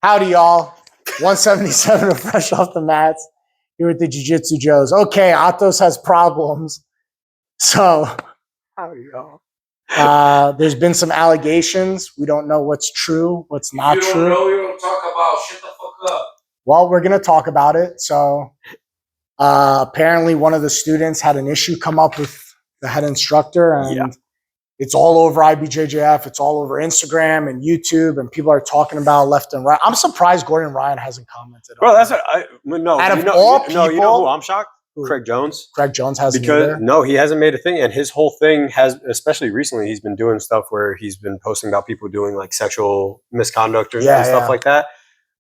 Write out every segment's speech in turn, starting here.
Howdy, y'all. 177 are fresh off the mats here at the Jiu-Jitsu Joes. Okay, Atos has problems. So, howdy, y'all. There's been some allegations. We don't know what's true, what's not true. If you don't know, you don't talk about. Shut the fuck up. Well, we're going to talk about it. So, apparently one of the students had an issue come up with the head instructor, and it's all over IBJJF. It's all over Instagram and YouTube, and people are talking about left and right. I'm surprised Gordon Ryan hasn't commented. Bro, that's what I no. Out of all people, you know who I'm shocked? Craig Jones. Craig Jones hasn't because no, he hasn't made a thing, and his whole thing has, especially recently, he's been doing stuff where he's been posting about people doing like sexual misconduct and stuff like that.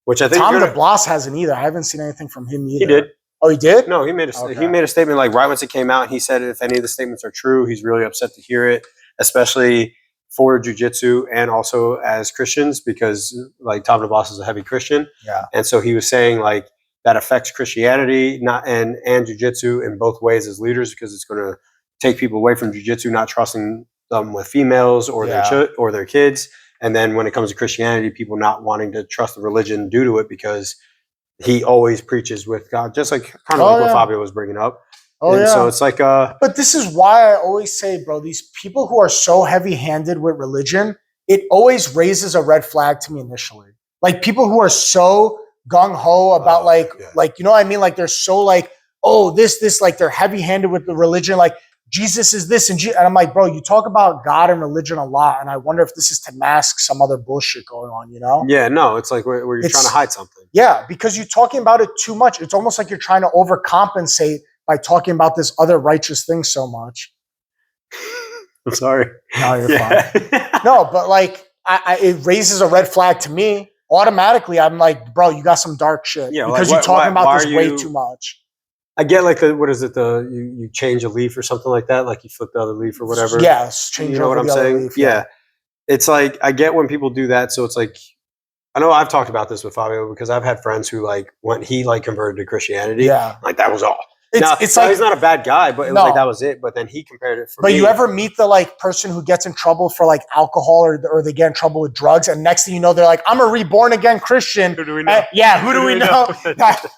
Which I think Tom DeBlas hasn't either. I haven't seen anything from him either. He did. Oh, he did? No, he made a statement like right once it came out. He said if any of the statements are true, he's really upset to hear it, especially for jiu-jitsu and also as Christians, because like Tom DeBlas is a heavy Christian. Yeah. And so he was saying like that affects Christianity and jiu-jitsu in both ways as leaders, because it's going to take people away from jiu-jitsu, not trusting them with females or their kids. And then when it comes to Christianity, people not wanting to trust the religion due to it, because he always preaches with God, just like kind of what Fabio was bringing up. So it's like but this is why I always say, bro, these people who are so heavy-handed with religion, it always raises a red flag to me initially. Like people who are so gung-ho about like you know what I mean? Like they're so like, oh, this, like they're heavy-handed with the religion, like Jesus is this and I'm like, bro, you talk about God and religion a lot, and I wonder if this is to mask some other bullshit going on, you know? Yeah, no, it's like where you're trying to hide something. Yeah, because you're talking about it too much. It's almost like you're trying to overcompensate by talking about this other righteous thing so much. I'm sorry. No, you're fine. No, but like, it raises a red flag to me. Automatically, I'm like, bro, you got some dark shit. Yeah, because you're talking about this way too much. I get like you change a leaf or something like that, like you flip the other leaf or whatever. Yes, change. You know what I'm saying? Leaf, yeah. It's like I get when people do that, so it's like I know I've talked about this with Fabio because I've had friends who like when he like converted to Christianity, like that was all. It's like he's not a bad guy, but it was like that was it. But then he compared it. But you ever meet the like person who gets in trouble for like alcohol or they get in trouble with drugs, and next thing you know, they're like, "I'm a reborn again Christian." Who do we know? Who do we know?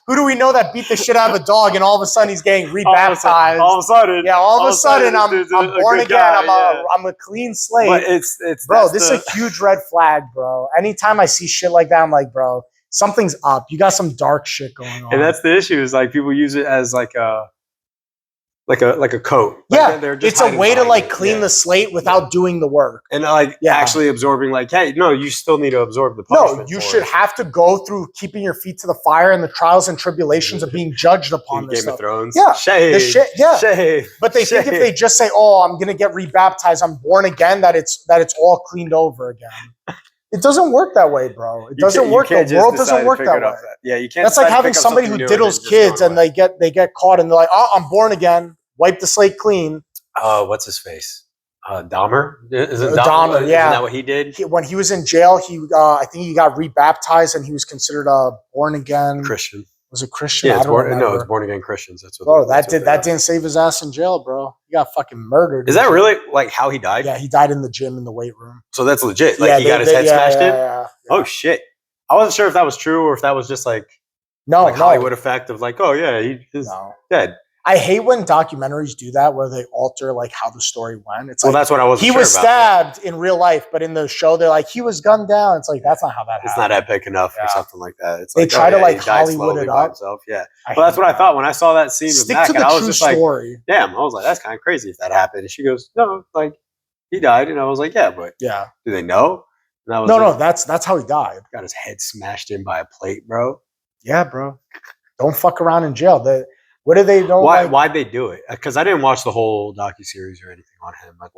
Who do we know that beat the shit out of a dog, and all of a sudden he's getting rebaptized? All of a sudden, all of a sudden, I'm born again. I'm a clean slate. But it's bro. This is a huge red flag, bro. Anytime I see shit like that, I'm like, bro, something's up. You got some dark shit going on. And that's the issue. Is like people use it as like a coat. Yeah, it's a way to like clean the slate without doing the work. And like actually absorbing like, hey, no, you still need to absorb the punishment. No, you should have to go through keeping your feet to the fire and the trials and tribulations of being judged upon this Game of Thrones. Yeah. Shave. Shave. But they think if they just say, oh, I'm going to get rebaptized, I'm born again, that it's all cleaned over again. It doesn't work that way, bro. It doesn't work. The world doesn't work that way. Yeah, you can't. That's like having somebody who diddles kids and they get caught and they're like, "Oh, I'm born again. Wipe the slate clean." What's his face? Dahmer? Is it Dahmer? Yeah. Isn't that what he did? When he was in jail, I think he got rebaptized and he was considered a born again Christian. Was it Christian? Yeah, it's born again Christians. That's what. Bro, that didn't save his ass in jail, bro. He got fucking murdered. Is that really like how he died? Yeah, he died in the gym in the weight room. So that's legit. Like he got his head smashed in. Oh shit! I wasn't sure if that was true or if that was just like Hollywood effect of like, oh yeah, he's dead. I hate when documentaries do that where they alter like how the story went. It's that's what I was. He was stabbed in real life, but in the show they're like he was gunned down. It's like that's not how that happened. It's not epic enough or something like that. It's they try to like Hollywood it up. Yeah, but that's what I thought when I saw that scene with Mac, and I was just story. Like, damn, I was like, that's kind of crazy if that happened. And she goes, no, like he died, and I was like, yeah, but do they know? And I was no, that's how he died. Got his head smashed in by a plate, bro. Yeah, bro. Don't fuck around in jail. What do they know? Why'd they do it? Because I didn't watch the whole docuseries or anything on him. Like,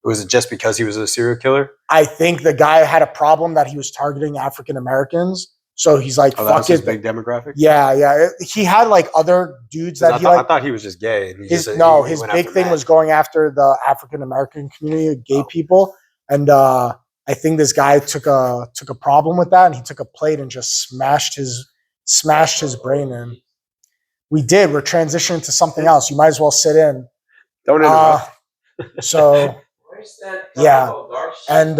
was it just because he was a serial killer? I think the guy had a problem that he was targeting African Americans. So he's like, fuck his big demographic? Yeah. He had like other dudes that I thought he was just gay. And his big thing was going after the African American community, gay people. And I think this guy took a problem with that, and he took a plate and just smashed his brain in. We're transitioning to something else. You might as well sit in. Don't interrupt. So and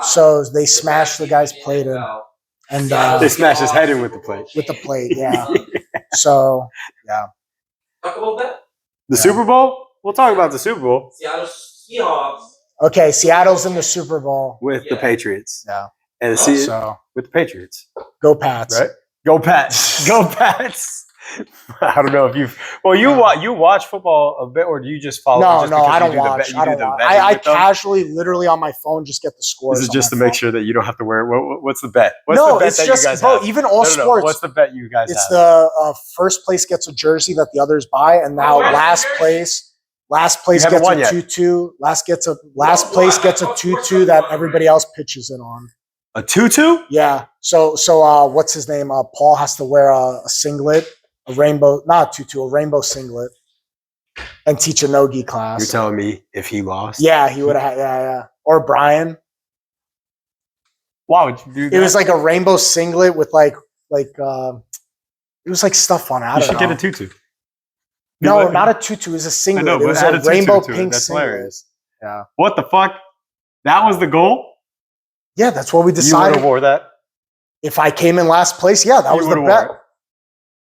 so they smashed the guy's plate in. And They smashed his head in with the plate. with the plate, yeah. So Talk about that. The Super Bowl? We'll talk about the Super Bowl Seattle Seahawks. okay, Seattle's in the Super Bowl. with the Patriots. Yeah. And So with the Patriots. go Pats. Right? Go Pats. Go Pats. I don't know if you watch football a bit, or do you just follow? No, just no, because I you don't do the watch. bet- you I do don't the watch. betting I with them? casually, literally on my phone, just get the scores. Is it on just to my make phone. sure that you don't have to wear? What's the bet? What's No, the bet it's that just you guys bro. have? Even all No. sports. What's the bet you guys It's have? the first place gets a jersey that the others buy, and now last place haven't gets won a yet. tutu. Last place gets a tutu that everybody else pitches in on. A tutu? Yeah. So what's his name? Paul has to wear a singlet, a rainbow singlet, and teach a no-gi class. You're telling me if he lost? Yeah, he would have. Yeah. Or Brian. Why would you do that? It was like a rainbow singlet with like it was like stuff on it. I You don't should know. get a tutu. No, not a tutu. It was a singlet. know, It but was add a a tutu rainbow to it. pink That's singlet. hilarious. Yeah. What the fuck? That was the goal? Yeah, that's what we You would decided. have wore that? If I came in last place, yeah, that You was the would've bet. wore it.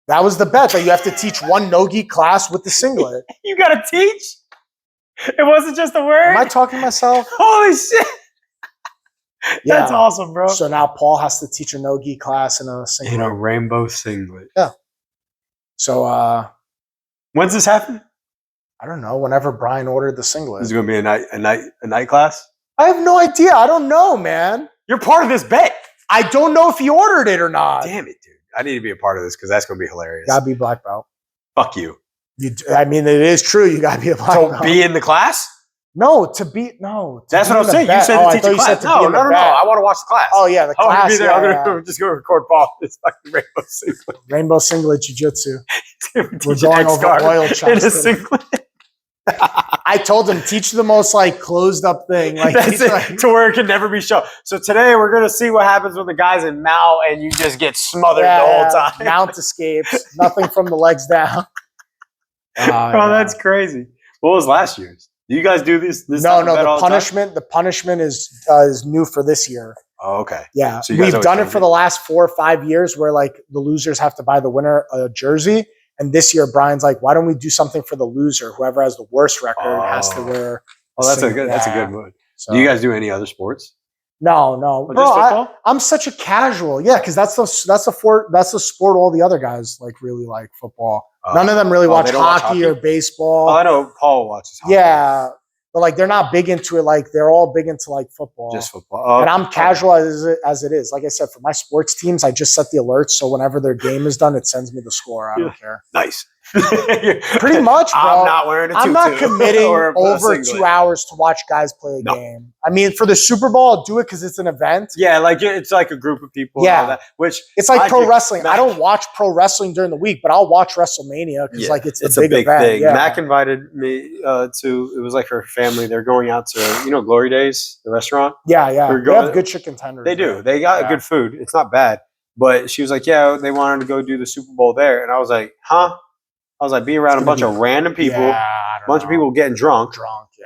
That was the bet that you have to teach one no-gi class with the singlet. You gotta teach? It wasn't just a word? Am I talking to myself? Holy shit. Yeah. That's awesome, bro. So now Paul has to teach a no-gi class in a singlet. In a rainbow singlet. So When's this happen? I don't know. Whenever Brian ordered the singlet, Is it gonna be a night class? I have no idea. I don't know, man. You're part of this bet. I don't know if he ordered it or not. Damn it, dude. I need to be a part of this because that's gonna be hilarious. Gotta be black belt. Fuck you. I mean, it is true. You gotta be a black So belt. be in the class? No, to be no. That's be what I'm in the saying. You bet. said Oh, to I teach thought a you said class. to No, be in the no. bet. I want to watch the class. Oh yeah, the I want to class. be there. I'm yeah, gonna just go record Paul. It's fucking rainbow singlet. Rainbow singlet jiu-jitsu. We're Teach an going over X-guard oil in a shots today. singlet. I told him teach the most like closed up thing. Like, That's teach, it, like- to where it can never be shown. So today we're gonna see what happens when the guy's in Mao and you just get smothered the whole time. Mount escapes. Nothing from the legs down. Oh, that's crazy. What was last year's? Do you guys do this? No. type of bet all The the time? punishment. The punishment is new for this year. Oh, okay. Yeah, So you guys we've always done it change for it. the last 4 or 5 years, where like the losers have to buy the winner a jersey. And this year, Brian's like, "Why don't we do something for the loser? Whoever has the worst record has to Oh. wear." Oh, that's a singlet. good. That's a Yeah. good move. So, Do you guys do any other sports? No, Or bro. just football? I'm such a casual. Yeah, because that's the sport all the other guys like really like football. None of them really Oh, watch they don't watch hockey or hockey? baseball. Oh, I know Paul watches hockey. Yeah, but like they're not big into it. Like they're all big into like football. Just football. Oh, And I'm casual as it is. Like I said, for my sports teams, I just set the alerts. So whenever their game is done, it sends me the score. I don't care. Nice. Pretty much, bro. I'm not wearing a tutu. I'm not committing or a over singlet. 2 hours to watch guys play a No. game. I mean, for the Super Bowl, I'll do it because it's an event. Yeah, like it's like a group of people. Yeah. And all that, which It's like pro Magic- wrestling. I Magic- don't watch pro wrestling during the week, but I'll watch WrestleMania because like it's a big event. thing. Yeah. Mac invited me to. It was like her family. They're going out to Glory Days, the restaurant. yeah. We're They have going- good chicken tenders. They do. there. They got Yeah. good food. It's not bad. But she was like, yeah, they wanted to go do the Super Bowl there, and I was like, huh? I was like, be around a It's bunch gonna of random people, Yeah, I don't bunch of know. people getting drunk,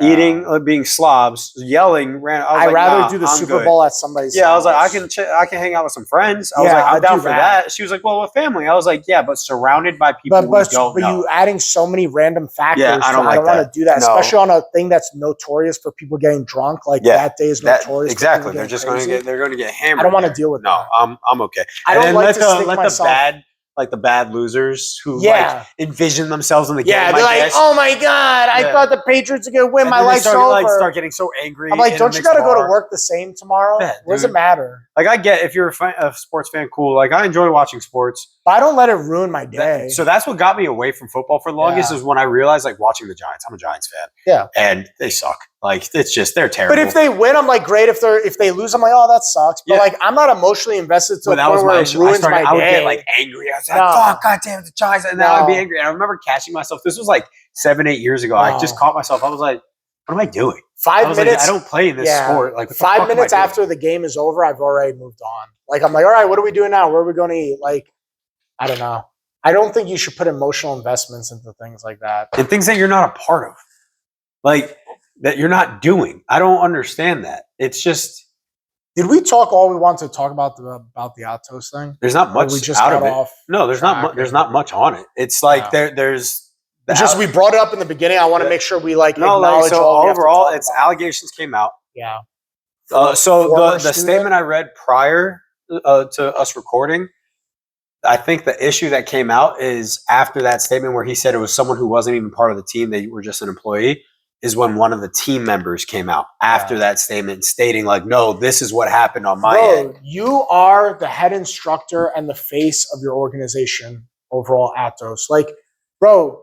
yeah. eating, being slobs, yelling. I'd rather do the Super Bowl at somebody's. Yeah, I was like, I house. can hang out with some friends. I was Yeah, like, I'm I'd down do for that. that. She was like, well, with family. I was like, yeah, but surrounded by people we don't know. you adding so many random factors. Yeah, I don't like want that. to do that, No. especially on a thing that's notorious for people getting drunk. Like Yeah, that day is That- notorious. for exactly. people They're getting just going to crazy. they're going to get hammered. I don't want to there. deal with No, that. I'm okay. I And don't then like let to the stick let myself. the bad losers who like Yeah, envision themselves in the game. yeah. I They're like, guess. oh my god, I Yeah. thought the Patriots were gonna win. And My then they life's start, over. Like, start getting so angry. I'm like, in a don't you mixed got to go to bar. work the same tomorrow? Yeah, what does it dude. matter? Like, I get if you're a sports fan, cool. Like, I enjoy watching sports. But I don't let it ruin my day. So that's what got me away from football for the longest Yeah. is when I realized like watching the Giants. I'm a Giants fan. Yeah. And they suck. Like it's just they're terrible. But if they win, I'm like, great. If they lose, I'm like, oh, that sucks. But Yeah. like, I'm not emotionally invested to But a that point was where my it issue. ruins my I would day. get like angry. I was like, No. fuck, goddamn the Giants. And then I would be No. angry. And I remember catching myself. This was like 7-8 years ago. I No. just caught myself. I was like, what am I doing? I 5 was minutes. like, I don't play in this Yeah. sport. Like what the 5 fuck am I minutes doing? after the game is over, I've already moved on. Like, I'm like, all right, what are we doing now? Where are we going to eat? Like, I don't know. I don't think you should put emotional investments into things like that. And things that you're not a part of. Like that you're not doing. I don't understand that. It's just Did we talk all we wanted to talk about the Atos thing? There's not Or much we just out got of it. off. No, there's not. There's not much on it. It's like Yeah. there's. the It's just al- we brought it up in the beginning. I want to Yeah. make sure we like no, like acknowledge so all we have to overall, talk it's about. allegations came out. Yeah. So Former the student? statement I read prior to us recording, I think the issue that came out is after that statement where he said it was someone who wasn't even part of the team, they were just an employee, is when one of the team members came out after that statement stating like, no, this is what happened on my end. Bro, you are the head instructor and the face of your organization overall, Atos. Like, bro,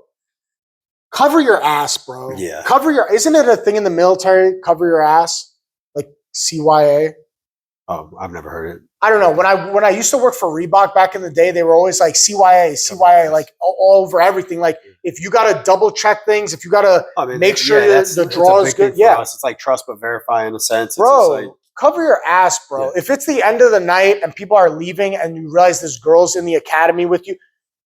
cover your ass, bro. Yeah. Isn't it a thing in the military, cover your ass? Like CYA? Oh, I've never heard it. I don't know. When I used to work for Reebok back in the day, they were always like CYA, like all over everything. Like if you got to double check things, if you got to make sure that's- the it's a draw is big thing good. for Yeah, us. It's like trust but verify in a sense. It's bro, just like, cover your ass, bro. Yeah. If it's the end of the night and people are leaving and you realize there's girls in the academy with you,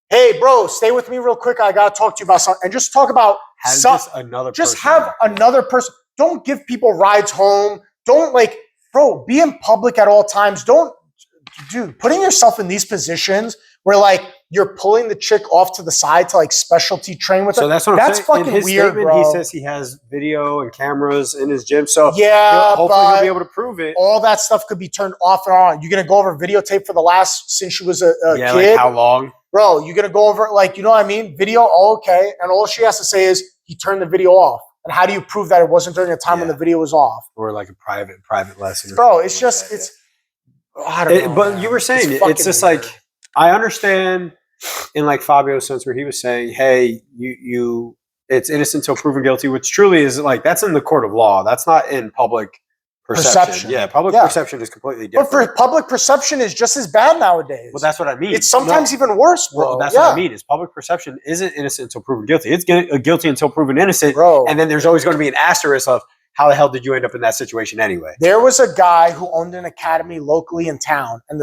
hey, bro, stay with me real quick. I got to talk to you about something. And just talk about have some, just another just person have there. another person. Don't give people rides home. Don't like, bro, be in public at all times. Don't, dude, putting yourself in these positions where like you're pulling the chick off to the side to like specialty train with So her. that's what I'm That's saying. fucking in his weird, statement, bro. He says he has video and cameras in his gym, so Yeah, hopefully but he'll be able to prove it. all that stuff could be turned off and on. You're gonna go over videotape for the last since she was a Yeah, kid, like how long? bro. You're gonna go over like you know what I mean? Video, oh, okay, and all she has to say is he turned the video off. And how do you prove that it wasn't during a time when Yeah. the video was off, Or like a private lesson. or bro? something It's like just that, it's. I don't know, But man. you were saying It's it's just fucking like weird. I understand in like Fabio's sense where he was saying, "Hey, you, it's innocent until proven guilty," which truly is like that's in the court of law. That's not in public perception. Yeah, public perception is completely But different. for public perception is just as bad nowadays. Well, that's what I mean. it's sometimes even worse, bro. Well, that's yeah. what I mean. Is public perception isn't innocent until proven guilty. It's guilty until proven innocent, Bro. and then there's always going to be an asterisk of how the hell did you end up in that situation anyway? There was a guy who owned an academy locally in town, and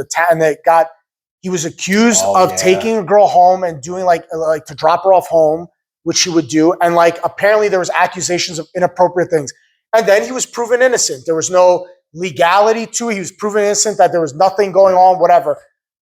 he was accused Oh, of yeah. taking a girl home and doing like to drop her off home, which he would do, and like apparently there was accusations of inappropriate things, and then he was proven innocent. There was no legality to it. He was proven innocent, that there was nothing going on, whatever.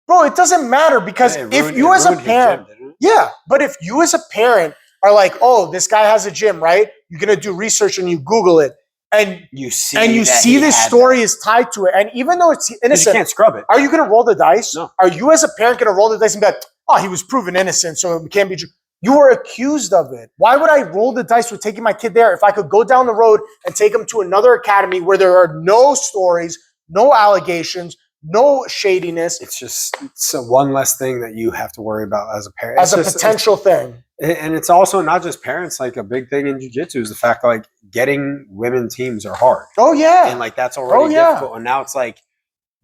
Bro, it doesn't matter because Yeah, it if ruined- you it as a ruined his parent, gym, didn't it? yeah, but if you as a parent are like, oh, this guy has a gym, right? You're gonna do research and you Google it, and You see, this story is tied to it, and even though it's You innocent, can't scrub it. are you gonna roll the dice? No. Are you as a parent gonna roll the dice and be like, oh, he was proven innocent, so it can't be true? You were accused of it. Why would I roll the dice with taking my kid there if I could go down the road and take him to another academy where there are no stories, no allegations, no shadiness, It's a one less thing that you have to worry about as a parent. as a It's just- potential thing? And it's also not just parents. Like a big thing in jiu-jitsu is the fact that like getting women teams are hard, Oh yeah. and like that's already Oh, yeah. difficult. And now it's like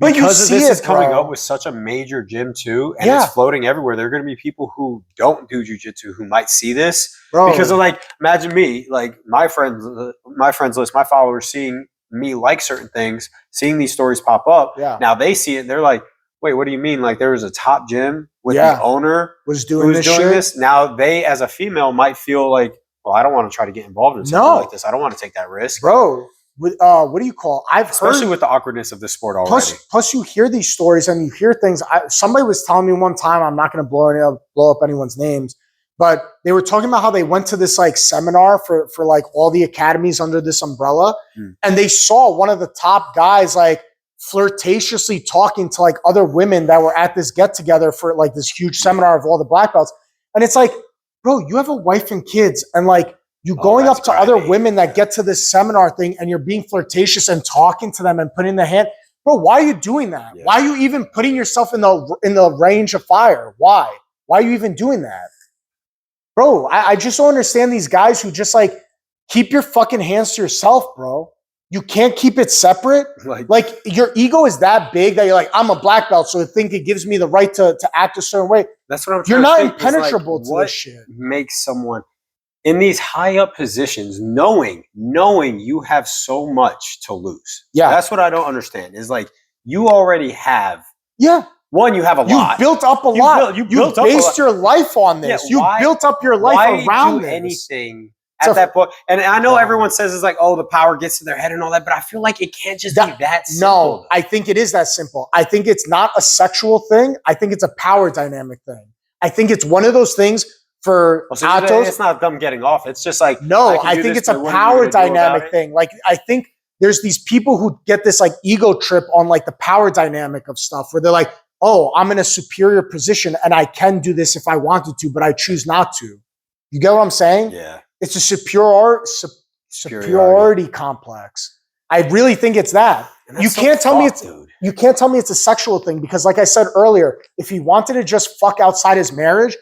But you because of see this it, is coming bro. up with such a major gym too, and Yeah. it's floating everywhere. There are going to be people who don't do jiu-jitsu who might see this Bro. because of like imagine me, like my friends list, my followers seeing me like certain things, seeing these stories pop up. Yeah. Now they see it, and they're like, "Wait, what do you mean? Like there was a top gym with Yeah. the owner was doing who's this doing shit. this?" Now they, as a female, might feel like, "Well, I don't want to try to get involved in something No. like this. I don't want to take that risk." Bro. With what do you call? I've Especially heard with the awkwardness of the sport already. plus you hear these stories and you hear things. Somebody was telling me one time, I'm not going to blow up anyone's names, but they were talking about how they went to this like seminar for like all the academies under this umbrella, and they saw one of the top guys like flirtatiously talking to like other women that were at this get together for like this huge seminar of all the black belts, and it's like, bro, you have a wife and kids, and like. You going that's up to other grimy. women that get to this seminar thing and you're being flirtatious and talking to them and putting the hand, bro, why are you doing that? Yeah. Why are you even putting yourself in the range of fire? Why are you even doing that? Bro, I just don't understand these guys who just like keep your fucking hands to yourself, bro. You can't keep it separate. Like your ego is that big that you're like, I'm a black belt, so I think it gives me the right to act a certain way. That's what I'm You're trying not to think, is, like, impenetrable to what this shit. makes someone in these high up positions, knowing you have so much to lose. Yeah. That's what I don't understand. Is like you already have Yeah. one, you have a You lot. built up a You lot. built- you You built up a based lot. your life on this. Yeah, you why- built up your life Why around do this. anything at that point. And I know everyone says it's like, oh, the power gets to their head and all that, but I feel like it can't just be that simple. No, I think it is that simple. I think it's not a sexual thing. I think it's a power dynamic thing. I think it's one of those things for Atos. It's not them getting off. It's just like, no, I think it's a power dynamic thing. Like, I think there's these people who get this like ego trip on like the power dynamic of stuff where they're like, oh, I'm in a superior position and I can do this if I wanted to, but I choose not to. You get what I'm saying? Yeah. It's a superiority complex. I really think it's that. You can't tell me it's a sexual thing because, like I said earlier, if he wanted to just fuck outside his marriage,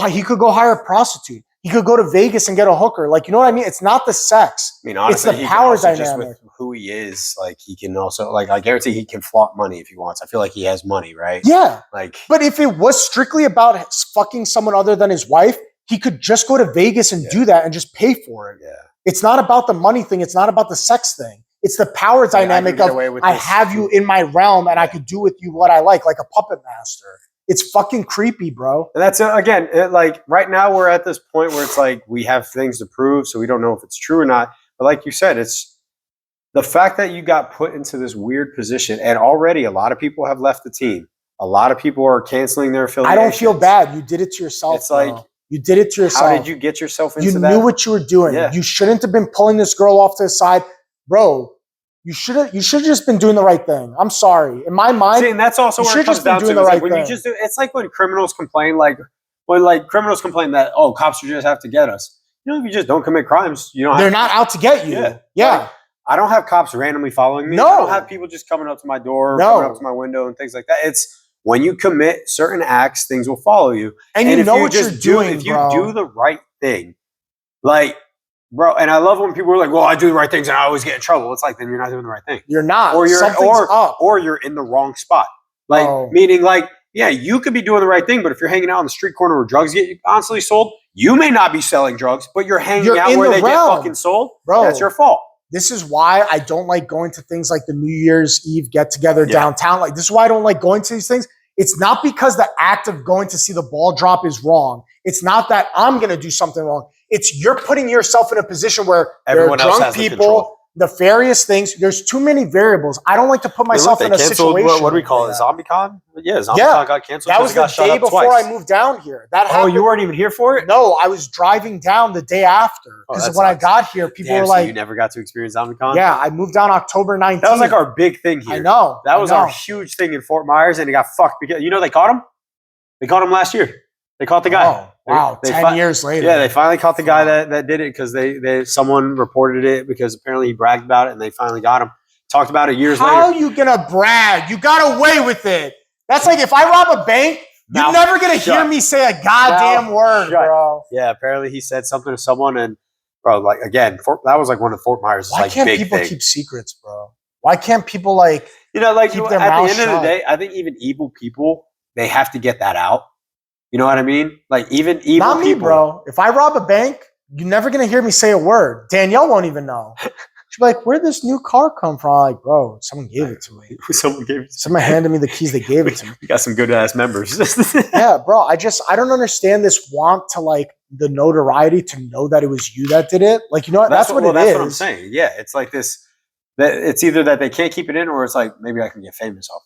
he could go hire a prostitute. He could go to Vegas and get a hooker. Like, you know what I mean? It's not the sex. I mean, honestly, it's the power dynamic. Just with who he is, like he can also, like, I guarantee he can flaunt money if he wants. I feel like he has money, right? Yeah. Like, but if it was strictly about fucking someone other than his wife, he could just go to Vegas and do that and just pay for it. Yeah. It's not about the money thing. It's not about the sex thing. It's the power dynamic of I have you in my realm and I could do with you what I like a puppet master. It's fucking creepy, bro. And that's, again, like right now we're at this point where it's like we have things to prove, so we don't know if it's true or not. But like you said, it's the fact that you got put into this weird position, and already a lot of people have left the team. A lot of people are canceling their affiliations. I don't feel bad. You did it to yourself. It's like, you did it to yourself. How did you get yourself into that? You knew what you were doing. Yeah. You shouldn't have been pulling this girl off to the side. Bro, you should have just been doing the right thing. I'm sorry. In my mind, see, and that's also where it comes down to. When you just do, it's like when criminals complain, when criminals complain that, oh, cops just have to get us. You know, if you just don't commit crimes, you don't. They're not out to get you. Yeah. Like, I don't have cops randomly following me. No. I don't have people just coming up to my door, coming up to my window, and things like that. It's when you commit certain acts, things will follow you. And you know what you're doing, if you do the right thing, like. Bro, and I love when people are like, well, I do the right things and I always get in trouble. It's like, then you're not doing the right thing. You're not. Or you're in the wrong spot. Like, meaning like, yeah, you could be doing the right thing, but if you're hanging out on the street corner where drugs get constantly sold, you may not be selling drugs, but you're hanging out where they get fucking sold. Bro, that's your fault. This is why I don't like going to things like the New Year's Eve get-together downtown. Like, this is why I don't like going to these things. It's not because the act of going to see the ball drop is wrong. It's not that I'm going to do something wrong. It's you're putting yourself in a position where everyone there are drunk people, nefarious things. There's too many variables. I don't like to put myself in a situation. What do we call it? ZombieCon? Yeah, ZombieCon got canceled. That was the day before I moved down here. That happened. Oh, you weren't even here for it? No, I was driving down the day after. Because when I got here, people were like... you never got to experience ZombieCon? Yeah, I moved down October 19th. That was like our big thing here. I know. That was our huge thing in Fort Myers, and it got fucked. Because, you know, they caught him? They caught him last year. They caught the guy. Oh, wow. 10 years later. Yeah, they finally caught the guy that did it because someone reported it because apparently he bragged about it and they finally got him. Talked about it years later. How are you going to brag? You got away with it. That's like if I rob a bank, you're never going to hear me say a goddamn word, bro. Yeah, apparently he said something to someone and, bro, like, again, that was like one of Fort Myers' Why can't people keep secrets, bro? Why can't people like, you know, like keep their at mouth the end of the day, I think even evil people, they have to get that out. You know what I mean? Like even evil not me, people. Bro. If I rob a bank, you're never gonna hear me say a word. Danielle won't even know. She'll be like, "Where'd this new car come from?" I'm like, bro, someone gave it to me. Someone handed me the keys. They gave it to me. We got some good ass members. Yeah, bro. I don't understand this want to like the notoriety to know that it was you that did it. Like, you know what? That's what it is. That's what I'm saying. Yeah, it's like this. That it's either that they can't keep it in, or it's like maybe I can get famous off.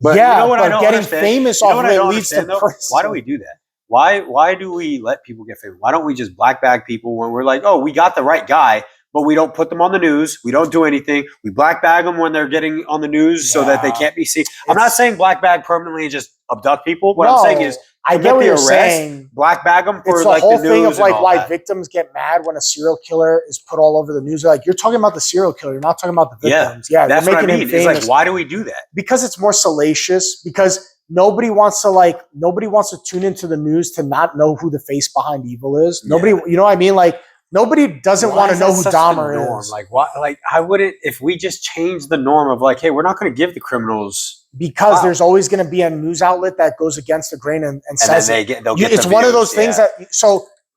But yeah, you know what I don't getting understand? Famous off of it leads to prison. Why do we do that? Why do we let people get famous? Why don't we just black bag people when we're like, oh, we got the right guy, but we don't put them on the news. We don't do anything. We black bag them when they're getting on the news so that they can't be seen. I'm not saying black bag permanently and just abduct people. What I'm saying is I get what you're saying. Black bag them for it's like the whole the news thing of like why that. Victims get mad when a serial killer is put all over the news. They're like, you're talking about the serial killer. You're not talking about the victims. Yeah, that's making what I mean. Him famous. It's like, why do we do that? Because it's more salacious. Because nobody wants to tune into the news to not know who the face behind evil is. Nobody, you know what I mean? Like nobody doesn't want to know who Dahmer is. Like what? Like I wouldn't if we just change the norm of like, hey, we're not going to give the criminals. Because there's always going to be a news outlet that goes against the grain and says it's one of those things that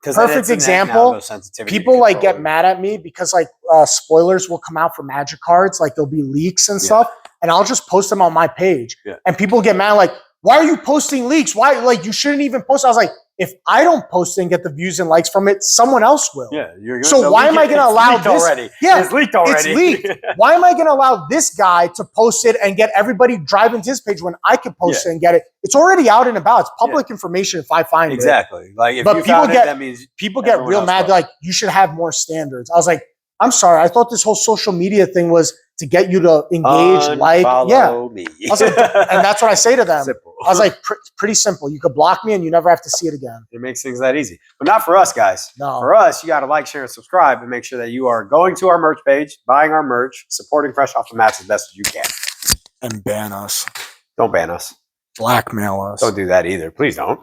perfect example. People like get mad at me because like spoilers will come out for Magic cards, like there'll be leaks and stuff, and I'll just post them on my page, and people get mad like, why are you posting leaks? Why like you shouldn't even post? I was like, if I don't post it and get the views and likes from it, someone else will. Yeah, you're So the why am I leak- going to it's allow leaked this? already? Yeah, It's leaked already. It's leaked. Why am I going to allow this guy to post it and get everybody driving to his page when I can post it and get it? It's already out and about. It's public information if I find it. Exactly. Like if But you people found get- it, that means People get everyone real else mad. will. They're like, you should have more standards. I was like, I'm sorry. I thought this whole social media thing was to get you to engage, like, yeah. Unfollow me. I was like, and that's what I say to them. Simple. I was like, pretty simple. You could block me and you never have to see it again. It makes things that easy. But not for us, guys. No. For us, you got to like, share, and subscribe and make sure that you are going to our merch page, buying our merch, supporting Fresh Off the Mats as best as you can. And ban us. Don't ban us. Blackmail us. Don't do that either. Please don't.